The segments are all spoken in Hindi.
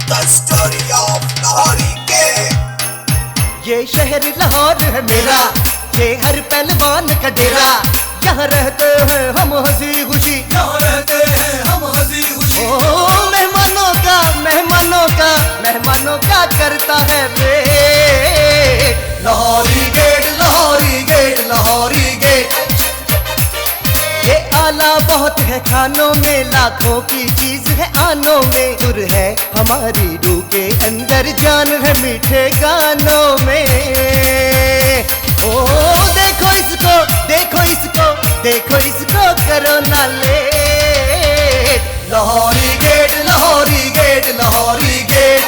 The story of लाहौरी के। ये शहर लाहौर है मेरा, ये हर पहलवान का डेरा। यहाँ रहते हैं हम हंसी खुशी, यहाँ रहते हैं हम हंसी खुशी। ओ मेहमानों का करता है wait. Lahori gate, Lahori gate, Lahori gate. ये आला बहुत है खानों में, लाखों की चीज है आनों में। सुर है हमारी रूह के अंदर, जान है मीठे गानों में। ओ देखो इसको, देखो इसको, देखो इसको, करो ना late. Lahori gate, Lahori gate, Lahori gate.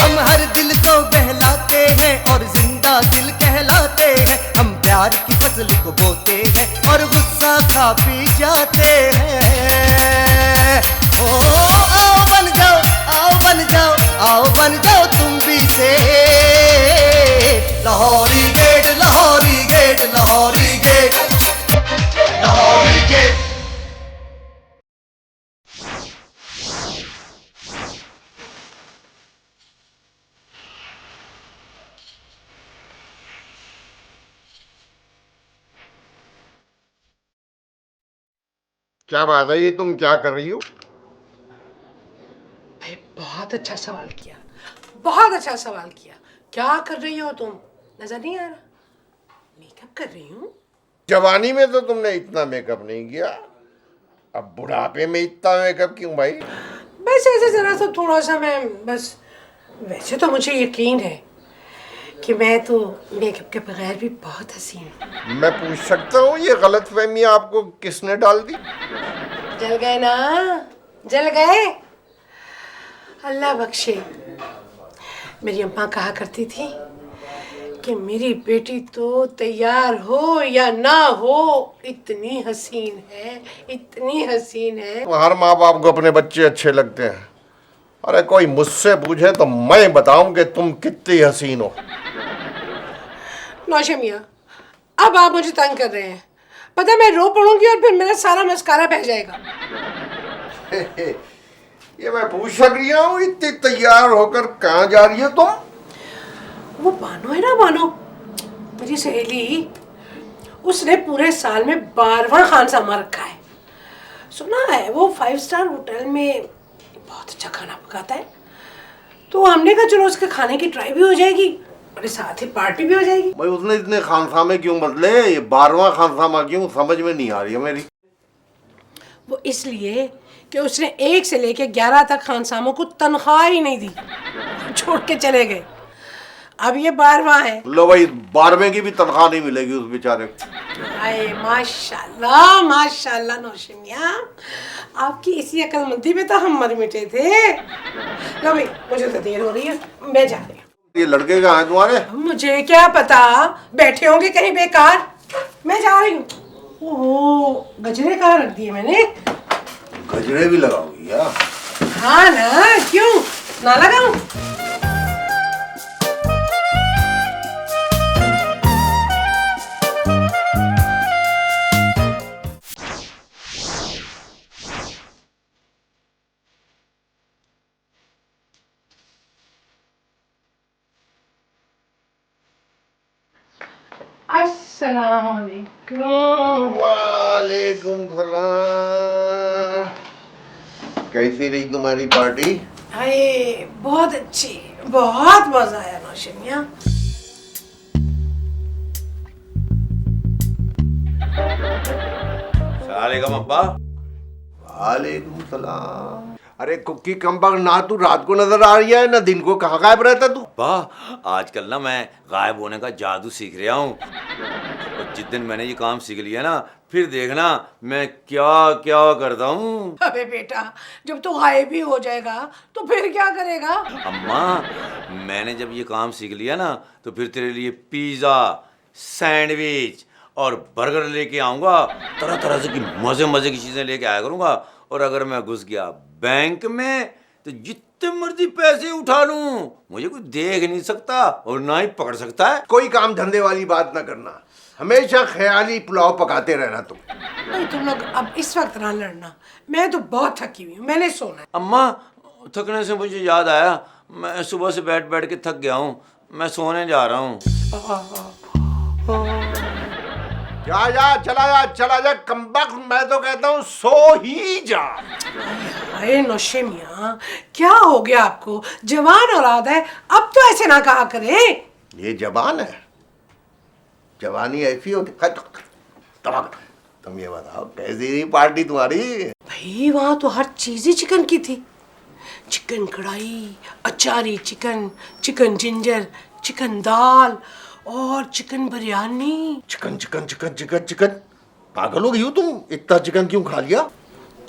हम हर दिल को बहलाते हैं और जिंदा दिल कहलाते हैं। हम प्यार की फसल को बोते हैं और गुस्सा खा पी जाते हैं। ओ आओ बन जाओ, आओ बन जाओ, आओ बन जाओ तुम भी से। Lahori gate, Lahori gate, Lahori gate, Lahori gate. क्या बात है, ये तुम क्या कर रही हो? भाई बहुत अच्छा सवाल किया, बहुत अच्छा सवाल किया। क्या कर रही हो तुम? नजर नहीं आ रहा? मेकअप कर रही हूँ। जवानी में तो तुमने इतना मेकअप नहीं किया, अब बुढ़ापे में इतना मेकअप क्यों भाई? बस ऐसे जरा सा थोड़ा सा मैं बस। वैसे तो मुझे यकीन है कि मैं तो मेकअप के बगैर भी बहुत हसीन हूँ। मैं पूछ सकता हूँ ये गलतफहमी आपको किसने डाल दी? जल गए ना, जल गए। अल्लाह बख्शे। मेरी अम्मा कहा करती थी कि मेरी बेटी तो तैयार हो या ना हो इतनी हसीन है, इतनी हसीन है। हर माँ बाप को अपने बच्चे अच्छे लगते हैं। अरे कोई मुझसे पूछे तो मैं बताऊं कि तुम कितनी हसीन हो। नौशा मियाँ, अब आप मुझे तंग कर रहे हैं। पता है मैं रो पड़ूंगी और फिर मेरा सारा मस्कारा बह जाएगा। ये मैं पूछ रही हूँ, इतनी तैयार होकर कहाँ जा रही हो तुम? वो बानो है ना, बानो मेरी सहेली, उसने पूरे साल में 12वां खानसामा रखा है। सुना है वो 5 स्टार होटल में बहुत अच्छा खाना पकाता है। तो हमने कहा चलो उसके खाने की ट्राई भी हो जाएगी और साथ ही पार्टी भी हो जाएगी। भाई उसने इतने खानसामे क्यों बदले? ये 12वां खानसामा क्यों, समझ में नहीं आ रही है मेरी। वो इसलिए कि उसने 1 से लेके 11 तक खानसामों को तनख्वाह ही नहीं दी, छोड़ के चले गए। अब ये 12वां है। लो भाई, 12वें की भी तनख्वाह नहीं मिलेगी उस बेचारे को। अरे माशाल्लाह माशाल्लाह नौशीन मियां, आपकी इसी अक्लमंदी में तो हम मर मिटे थे। लो भाई, मुझे तो देर हो रही है, मैं जा रही हूँ। ये लड़के कहाँ हैं तुम्हारे? मुझे क्या पता, बैठे होंगे कहीं बेकार। मैं जा रही हूँ। ओहो, गजरे कहाँ रख दिए मैंने? गजरे भी लगाओगी यार? हाँ ना, क्यों ना लगाऊं? अस्सलामुअलैकुम। वालेकुम सलाम। कैसी रही तुम्हारी पार्टी? हाय, बहुत अच्छी, बहुत मजा आया नौशीन मियां। सलाम अब्बा। वालेकुम सलाम। अरे कुकी कम्बक, ना तू रात को नजर आ रही है ना दिन को, कहाँ गायब रहता तू? अब्बा आजकल ना मैं गायब होने का जादू सीख रहा हूँ, और जिस दिन मैंने ये काम सीख लिया ना, फिर देखना मैं क्या क्या करता हूँ। अबे बेटा, जब तू गायब ही हो जाएगा तो फिर क्या करेगा? अम्मा, मैंने जब ये काम सीख लिया ना, तो फिर तेरे लिए पिज़्ज़ा, सैंडविच और बर्गर लेके आऊँगा। तरह तरह से की मज़े मज़े की चीज़ें लेके आया करूँगा। और अगर मैं घुस गया बैंक में तो जितने मर्जी पैसे उठा लूं, मुझे कोई देख नहीं सकता और ना ही पकड़ सकता है। कोई काम धंधे वाली बात ना करना, हमेशा ख्याली पुलाव पकाते रहना तुम। भाई तुम लोग अब इस वक्त ना लड़ना, मैं तो बहुत थकी हुई हूँ, मैंने सोना है। अम्मा थकने से मुझे याद आया, मैं सुबह से बैठ बैठ के थक गया हूँ, मैं सोने जा रहा हूँ। चला जा कमबख्त, मैं तो कहता हूँ सो ही जा। अरे नौशे मियाँ, क्या हो गया आपको? जवान औलाद है, अब तो ऐसे ना कहा करें। ये जवान है, जवानी ऐसी होती। तुम ये बताओ कैसी रही पार्टी तुम्हारी? भाई वहाँ तो हर चीज ही चिकन की थी। चिकन कढ़ाई, अचारी चिकन, चिकन जिंजर, चिकन दाल और chicken biryani. Chicken chicken chicken chicken chicken, पागल हो गई हो तुम? इतना चिकन क्यों खा लिया?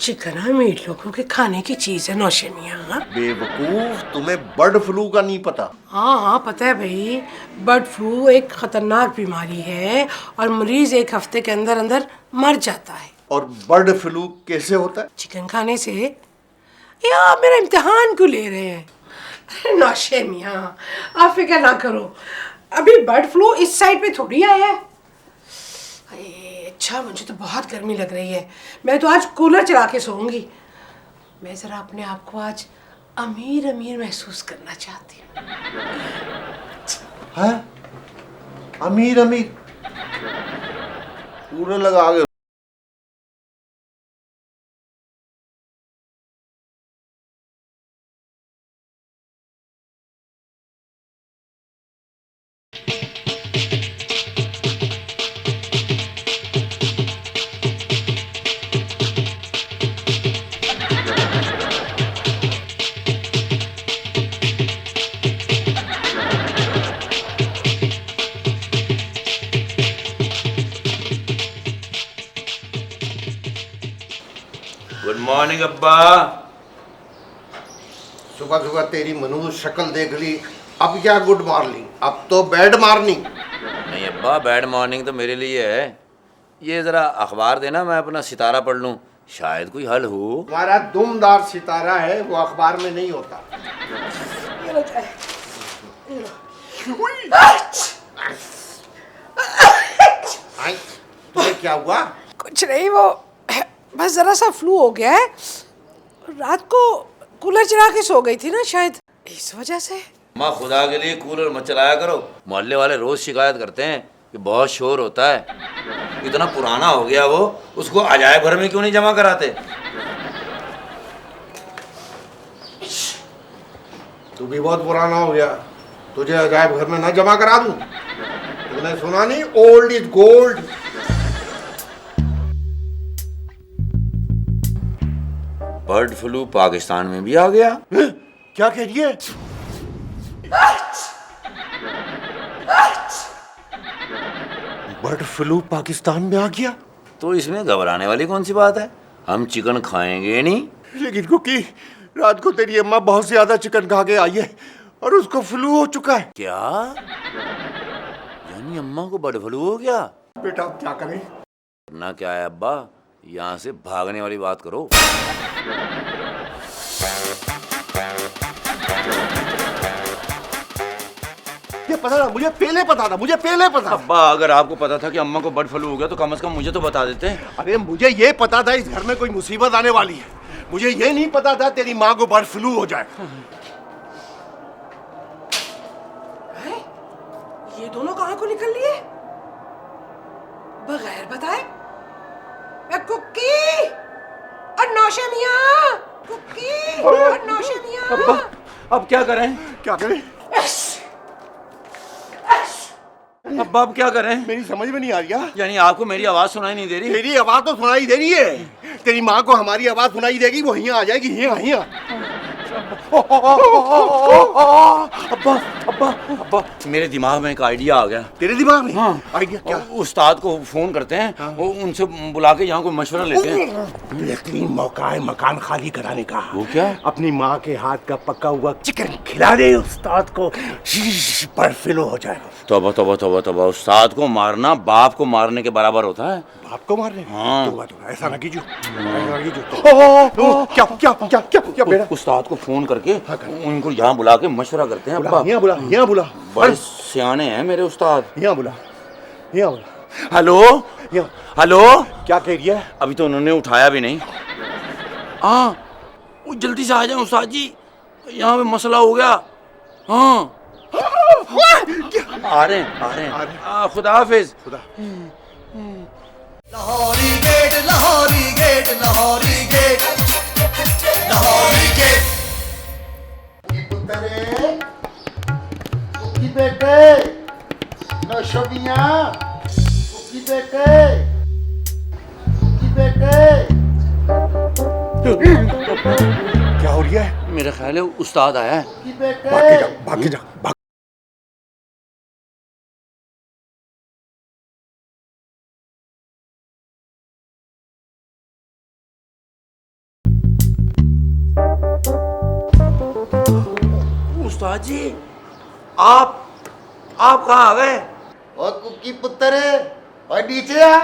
चिकन अमीर लोगों के खाने की चीज है नौशे मियाँ। बेवकूफ, तुम्हें बर्ड फ्लू का नहीं पता? हाँ पता है भाई, बर्ड फ्लू एक खतरनाक बीमारी है और मरीज एक हफ्ते के अंदर अंदर मर जाता है। और बर्ड फ्लू कैसे होता है? चिकन खाने से। यार मेरा इम्तिहान क्यों ले रहे हैं? नौशे मियाँ आप फिक्र ना करो, अभी बर्ड फ्लू इस साइड पे थोड़ी आया है। अच्छा मुझे तो बहुत गर्मी लग रही है, मैं तो आज कूलर चला के सोऊंगी। मैं जरा अपने आप को आज अमीर अमीर महसूस करना चाहती हूँ। है? अमीर अमीर? पूरा लगा गए। गुड मॉर्निंग अब्बा। सुबह सुबह तेरी मनहूस शक्ल देख ली, अब क्या गुड मॉर्निंग, अब तो बैड मॉर्निंग। नहीं अब्बा, बैड मॉर्निंग तो मेरे लिए है। ये ज़रा अखबार देना, मैं अपना सितारा पढ़ लूँ, शायद कोई हल हो। तुम्हारा दुमदार सितारा है, वो अखबार में नहीं होता। तुम्हें क्या हुआ? कुछ नहीं, वो बस जरा सा फ्लू हो गया है। रात को कूलर चला के सो गई थी ना, शायद इस वजह से। माँ खुदा के लिए कूलर मत चलाया करो, मोहल्ले वाले रोज शिकायत करते हैं कि बहुत शोर होता है। इतना पुराना हो गया वो, उसको अजायब घर में क्यों नहीं जमा कराते? तू भी बहुत पुराना हो गया, तुझे अजायब घर में ना जमा करा दूं? तूने सुना नहीं, old is gold. Bird flu Pakistan में भी आ गया? क्या कह रही है? बर्ड फ्लू पाकिस्तान में आ गया? तो इसमें घबराने वाली कौन सी बात है? हम चिकन खाएंगे नहीं। लेकिन कुकी, रात को तेरी अम्मा बहुत ज्यादा चिकन खा के आई है और उसको फ्लू हो चुका है। क्या? यानी अम्मा को बर्ड फ्लू हो गया? बेटा अब क्या करें? ना क्या है अब्बा, यहाँ से भागने वाली बात करो। ये पता था मुझे, पहले पता था, मुझे पहले पता। अब्बा अगर आपको पता था कि अम्मा को बर्ड फ्लू हो गया तो कम से कम मुझे तो बता देते। अरे मुझे ये पता था इस घर में कोई मुसीबत आने वाली है, मुझे ये नहीं पता था तेरी माँ को बर्ड फ्लू हो जाए। ये दोनों कहाँ को निकल लिए बगैर बताए? कुकी और नौशे मियाँ, कुकी और नौशे मियाँ। अब्बा अब क्या करें? क्या करें? अब्बा अब क्या करें? मेरी समझ में नहीं आ रही है। यानी आपको मेरी आवाज सुनाई नहीं दे रही? तेरी आवाज तो सुनाई दे रही है, तेरी माँ को हमारी आवाज सुनाई देगी, वो यहाँ आ जाएगी, यहाँ यहाँ। अब्बा अब्बा अब्बा मेरे दिमाग में एक आइडिया आ गया। तेरे दिमाग में? हाँ। आइडिया क्या? उस्ताद को फोन करते हैं, हाँ। वो उनसे बुला के यहाँ कोई मशवरा लेते हैं। बेहतरीन मौका है मकान खाली कराने का। वो क्या? अपनी माँ के हाथ का पका हुआ चिकन खिला दे उस्ताद को, बर्ड फ्लू हो जाएगा। तौबा तौबा तौबा तौबा, उस्ताद को मारना बाप को मारने के बराबर होता है। बाप को मार रहे? हाँ। तो ऐसा ना कीजिए, क्या क्या क्या क्या क्या बेटा? उस्ताद को फोन करके उनको यहाँ बुला के मशवरा करते हैं। अब्बा यहाँ बुला, यहाँ बुला, बड़े सियाने हैं मेरे उस्ताद। यहाँ बुला, यहाँ बुला। हेलो हेलो, क्या कह रही है? अभी तो उन्होंने उठाया भी नहीं। हाँ वो जल्दी से आ जाए उस्ताद जी, यहाँ पे मसला हो गया। हाँ आ रहे हैं। खुदा हाफिज। Lahori gate Lahori gate Lahori gate Lahori gate कुकी बेटे नौशो मियां कुकी बेटे क्या हो रही है? मेरा ख्याल है उस्ताद आया है। कुकी बेटे भाग जा भाग। उस्ताद जी आप कहाँ आ गए? और कुकी पुत्र और नीचे आ।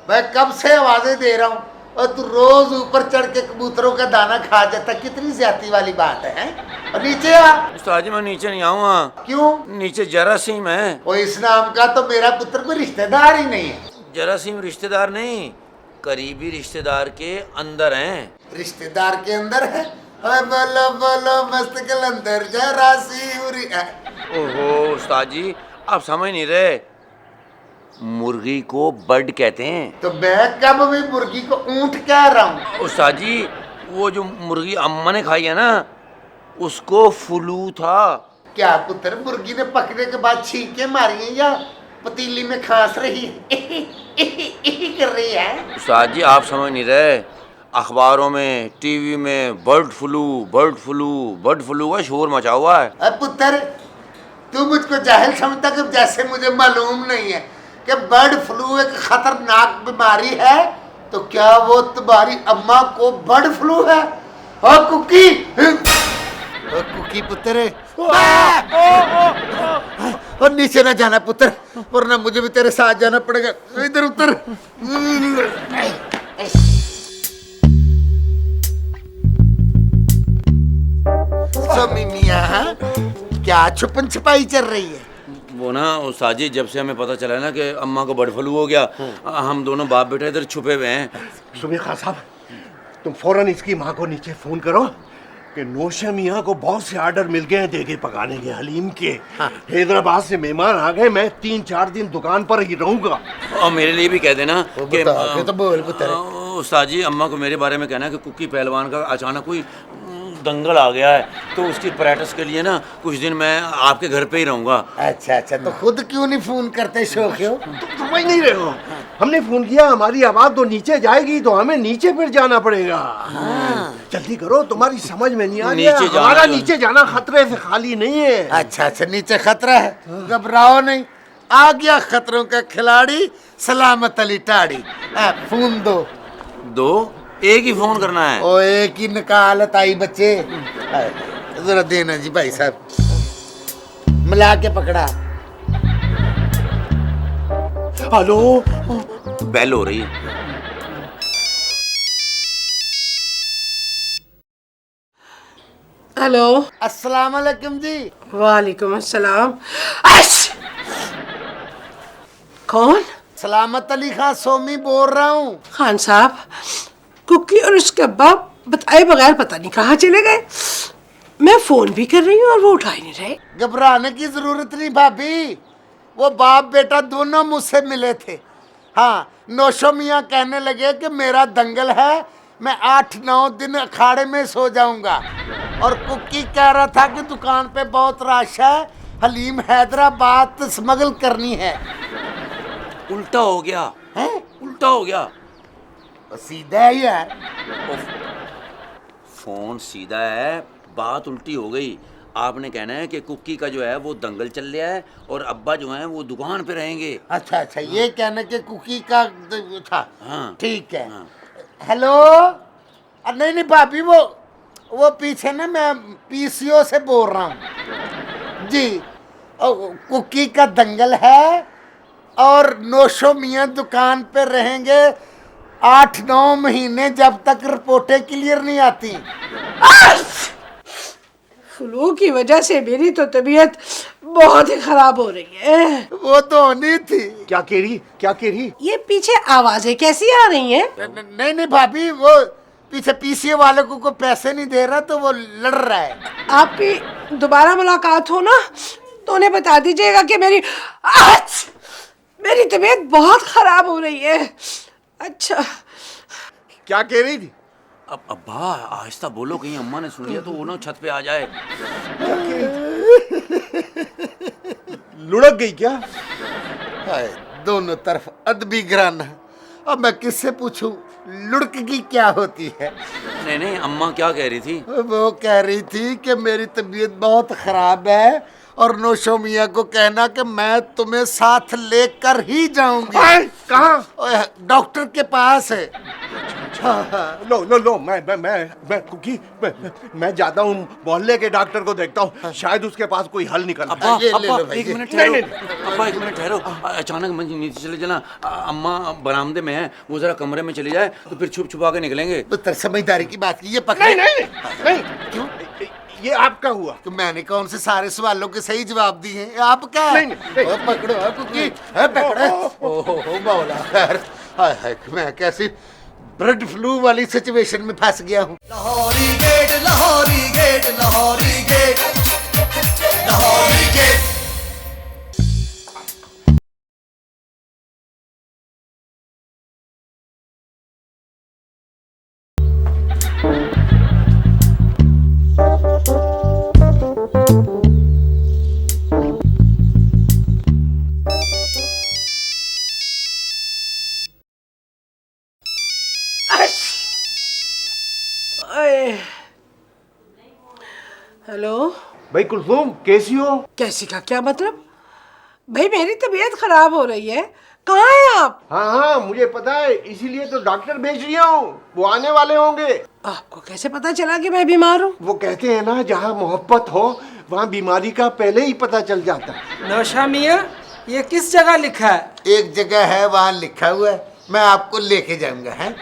मैं कब से आवाजें दे रहा हूँ और तू रोज ऊपर चढ़ के कबूतरों का दाना खा जाता। कितनी ज्यादती वाली बात है, हैं? और नीचे आ। उस्ताद जी मैं नीचे नहीं आऊँगा। क्यों? नीचे जरासीम है। और इस नाम का तो मेरा पुत्र कोई रिश्तेदार ही नहीं है। जरासीम रिश्तेदार नहीं, करीबी रिश्तेदार के अंदर हैं। रिश्तेदार के अंदर है। अरे बोलो बोलो मस्त कलंदर जरासी उरी। ओहो उस्ताद जी आप समझ नहीं रहे, मुर्गी को बर्ड कहते हैं। तो मैं कब भी मुर्गी को ऊंट कह रहा हूँ। उस्ताद जी वो जो मुर्गी अम्मा ने खाई है ना उसको फ्लू था। क्या पुत्र मुर्गी ने पकने के बाद छींके मारी है या पतीली में खांस रही है? कर रही है। उस्ताद जी आप समझ नहीं रहे, अखबारों में टीवी में बर्ड फ्लू का शोर मचा हुआ है। अब पुत्र तू मुझको जाहिल समझता कि जैसे मुझे मालूम नहीं है कि बर्ड फ्लू एक खतरनाक बीमारी है, तो क्या वो तुम्हारी अम्मा को बर्ड फ्लू है? और कुकी कुकी पुत्र और नीचे ना जाना पुत्र, वरना मुझे भी तेरे साथ जाना पड़ेगा। इधर उतर। स्वामी मियां क्या छुपन छुपाई चल रही है? वो ना उस्ताद जी जब से हमें पता चला ना कि अम्मा को बर्ड फ्लू हो गया, हम दोनों बाप बेटा इधर छुपे हुए हैं। सुनिए खान साहब, तुम फौरन इसकी माँ को नीचे फोन करो कि नौशा मियाँ को बहुत से ऑर्डर मिल गए हैं देगे पकाने के हलीम के। हैदराबाद से मेहमान आ गए, मैं 3-4 दिन दुकान पर ही रहूंगा। और मेरे लिए भी कह देना कि तो बोल पुत्र। उस्ताद जी अम्मा को मेरे बारे में कहना कि कुकी पहलवान का अचानक कोई दंगल आ गया है, तो उसकी प्रैक्टिस के लिए ना कुछ दिन मैं आपके घर पे ही रहूंगा। अच्छा तो खुद क्यों नहीं फोन करते शौकियो? तुम समझ नहीं रहे हो, हमने फोन किया, हमारी आवाज तो नीचे जाएगी तो हमें नीचे फिर जाना पड़ेगा। जल्दी करो, तुम्हारी समझ में नहीं आ रहा, हमारा नीचे जाना खतरे से खाली नहीं है। अच्छा नीचे खतरा है, घबराओ नहीं, आ गया खतरों का खिलाड़ी सलामत अली टाड़ी। फोन दो एक ही फोन करना है। ओ एक ही निकालत आई बच्चे, जरा देना जी भाई साहब, मिला के पकड़ा। हेलो, बेल हो रही है। हेलो। अस्सलाम वालेकुम जी। वालेकुम अस्सलाम। कौन? सलामत अली खान सोमी बोल रहा हूँ। खान साहब, कुकी और उसके बाप बताए बगैर पता नहीं कहाँ चले गए। मैं फोन भी कर रही हूँ और वो उठा ही नहीं रहे। घबराने की जरूरत नहीं भाभी, वो बाप बेटा दोनों मुझसे मिले थे। हाँ, नौशो मियाँ कहने लगे कि मेरा दंगल है, मैं 8-9 दिन अखाड़े में सो जाऊंगा। और कुकी कह रहा था कि दुकान पे बहुत रश है, हलीम हैदराबाद स्मगल करनी है। उल्टा हो गया हैं? उल्टा हो गया। सीधा है यार। फोन सीधा है, बात उल्टी हो गई। आपने कहना है कि कुकी का जो है वो दंगल चल रहा है और अब्बा जो है वो दुकान पे रहेंगे। अच्छा ये कहने के कुकी का था। हाँ। ठीक है। हाँ। हेलो। नहीं भाभी, वो पीछे ना मैं पीसीओ से बोल रहा हूँ जी। कुकी का दंगल है और नौशो मियाँ दुकान पे रहेंगे 8-9 महीने, जब तक रिपोर्टें क्लियर नहीं आती। फ्लू की वजह से मेरी तो तबीयत बहुत ही खराब हो रही है। वो तो होनी थी। क्या कह रही? ये पीछे आवाजें कैसी आ रही हैं? नहीं भाभी, वो पीछे पीसीए वाले को पैसे नहीं दे रहा तो वो लड़ रहा है। आपकी दोबारा मुलाकात हो ना तो उन्हें बता दीजिएगा कि मेरी तबीयत बहुत खराब हो रही है। अच्छा, क्या कह रही थी? अब अब्बा आहिस्ता बोलो, कहीं अम्मा ने सुन लिया तो वो ना छत पे आ जाए। लुढ़क गई क्या? हाय, दोनों तरफ अदबी गिराना। अब मैं किससे पूछूं लुढ़कगी क्या होती है? नहीं नहीं, अम्मा क्या कह रही थी? वो कह रही थी कि मेरी तबीयत बहुत खराब है और नौशो मियाँ को कहना कि मैं तुम्हें साथ लेकर ही जाऊंगी। कहाँ? डॉक्टर के पास है। लो मैं कुकी मैं जाता हूँ, मोहल्ले के डॉक्टर को देखता हूँ, शायद उसके पास कोई हल निकल अब्बा ये ले अब्बा लो भाई, एक ये। मिनट ठहरो, अब्बा एक मिनट ठहरो। अचानक मुझे नीचे चले जाना, अम्मा बरामदे में है, वो जरा कमरे में चली जाए तो फिर छुप छुपा के निकलेंगे। पुत्र समझदारी की बात की, ये पकड़े। नहीं क्यों? ये आपका हुआ? तो मैंने कौन से सारे सवालों के सही जवाब दिए हैं? आपका है? नहीं। ओ, पकड़ो कुकी, पकड़ो। ओहो मौला खैर। हाय हाय, मैं कैसी ब्लड फ्लू वाली सिचुएशन में फंस गया हूँ। Lahori gate Lahori gate Lahori gate Lahori gate. Hello, भाई कुलसुम कैसी हो? कैसी का क्या मतलब? भाई मेरी तबीयत खराब हो रही है। कहाँ हैं आप? हाँ मुझे पता है, इसीलिए तो डॉक्टर भेज दिया हूँ, वो आने वाले होंगे। आपको कैसे पता चला कि मैं बीमार हूँ? वो कहते हैं ना, जहाँ मोहब्बत हो वहाँ बीमारी का पहले ही पता चल जाता है। नौशा मियाँ, ये किस जगह लिखा है? एक जगह है, वहाँ लिखा हुआ है, मैं आपको लेके जाऊंगा। है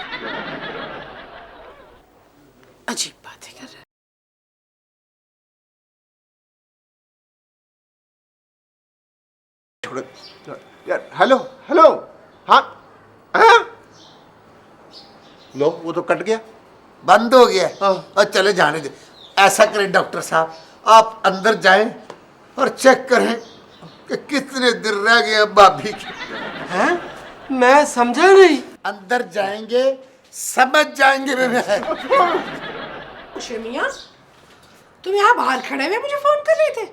अजीब बातें कर रहे हैं। यार हेलो हेलो, हाँ हाँ, लो वो तो कट गया। बंद हो गया। हाँ। और चले जाने दे। ऐसा करें डॉक्टर साहब, आप अंदर जाएं और चेक करें कि कितने दिन रह गए हैं भाभी के। हैं? मैं समझा नहीं। अंदर जाएंगे समझ जाएंगे। शमिया, तुम यहाँ बाहर खड़े हुए मुझे फोन कर रहे थे?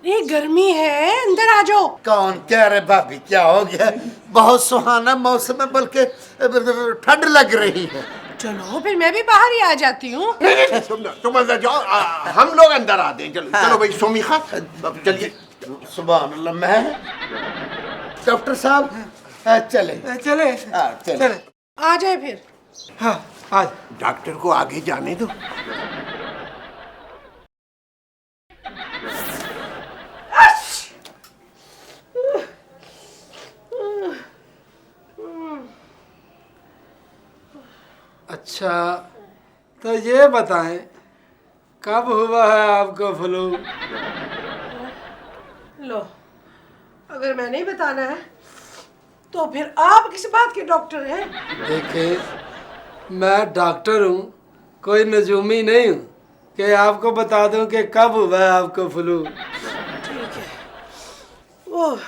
इतनी गर्मी है, अंदर आ जाओ। कौन कह रहे भाभी क्या हो गया? बहुत सुहाना मौसम है, बल्कि ठंड लग रही है। चलो फिर मैं भी बाहर ही आ जाती हूँ। तुम अंदर जाओ, हम लोग अंदर आते हैं। चलो चलो भाई सोमिखा, चलिए। सुबह अल्लाह। मैं डॉक्टर साहब चले चले चले। आ जाए फिर। हाँ आज डॉक्टर को आगे जाने दो। अच्छा, तो ये बताएं कब हुआ है आपको फ्लू? लो, अगर मैं नहीं बताना है तो फिर आप किस बात के डॉक्टर हैं? देखिए, मैं डॉक्टर हूँ, कोई नजूमी नहीं हूँ कि आपको बता दूँ कि कब हुआ है आपको फ्लू। ठीक है, वो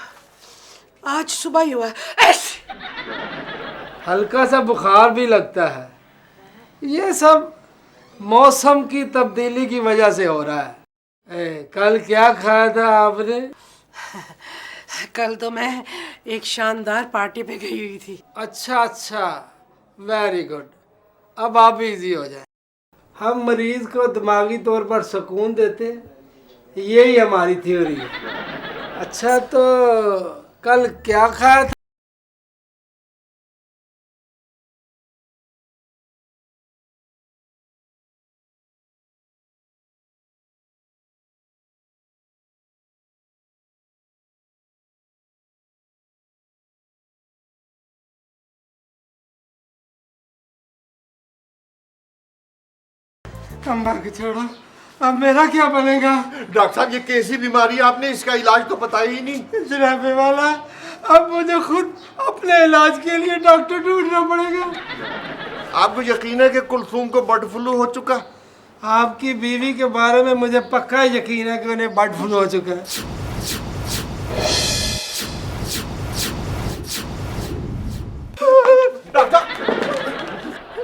आज सुबह ही हुआ है। हल्का सा बुखार भी लगता है। ये सब मौसम की तब्दीली की वजह से हो रहा है। कल क्या खाया था आपने? कल तो मैं एक शानदार पार्टी पे गई हुई थी। अच्छा, वेरी गुड। अब आप इजी हो जाए। हम मरीज को दिमागी तौर पर सुकून देते हैं, यही हमारी थ्योरी है। अच्छा, तो कल क्या खाया था? अम्मा को छोड़ो, अब मेरा क्या बनेगा? डॉक्टर साहब ये कैसी बीमारी है, आपने इसका इलाज तो बताया ही नहीं। जनाबे वाला, अब मुझे खुद अपने इलाज के लिए डॉक्टर ढूंढना पड़ेगा। आपको यकीन है कि कुलसूम को बर्ड फ्लू हो चुका? आपकी बीवी के बारे में मुझे पक्का यकीन है कि उन्हें बर्ड फ्लू हो चुका है।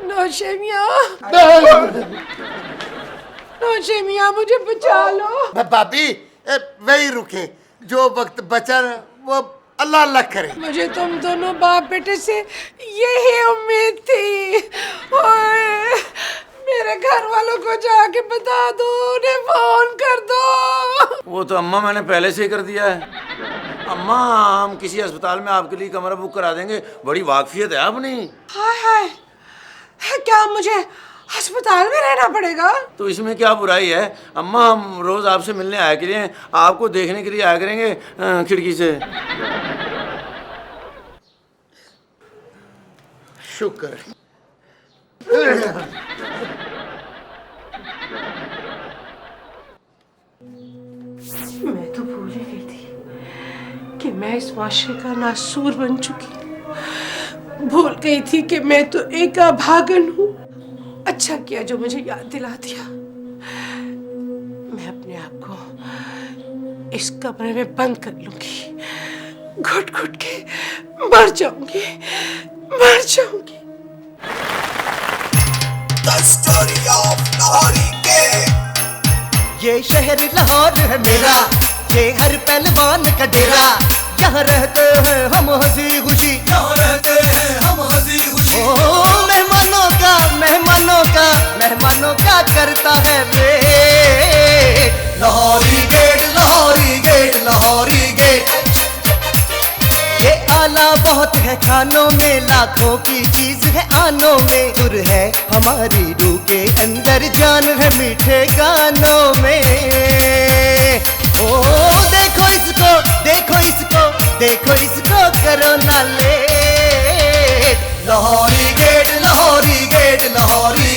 नौशे मियाँ, नौशे मियाँ मुझे बचा लो। भाभी वही रुके, जो वक्त बचा वो अल्लाह अल्लाह करे। मुझे तुम दोनों बाप बेटे से यही उम्मीद थी। ओए, मेरे घर वालों को जाके बता दो, उन्हें फोन कर दो। वो तो अम्मा मैंने पहले से ही कर दिया है। अम्मा हम किसी अस्पताल में आपके लिए कमरा बुक करा देंगे, बड़ी वाकफियत है आपने। हाय हाय, क्या मुझे अस्पताल में रहना पड़ेगा? तो इसमें क्या बुराई है अम्मा, हम रोज आपसे मिलने आया करेंगे, आपको देखने के लिए आया करेंगे खिड़की से। शुक्र। मैं तो भूल ही गई थी कि मैं इस माशरे का नासूर बन चुकी हूँ। भूल गई थी कि मैं तो एक अभागन हूँ। अच्छा किया जो मुझे याद दिला दिया। मैं अपने आप को इस कमरे में बंद कर लूंगी, घुट घुट के मर जाऊंगी, मर जाऊंगी। The story of लाहौरी के। ये शहर लाहौर है मेरा, ये हर पहलवान का डेरा। यहाँ रहते हैं हम हंसी खुशी, यहाँ रहते हैं हम हंसी खुशी। ओ मेहमानों का करता है wait. Lahori gate, Lahori gate, Lahori gate. ये आला बहुत है खानों में, लाखों की चीज है आनों में। सुर है हमारी रूह के अंदर, जान है मीठे गानों में। ओ देखो इसको, देखो इसको, देखो इसको, करो ना late. Lahori gate, Lahori gate, Lahori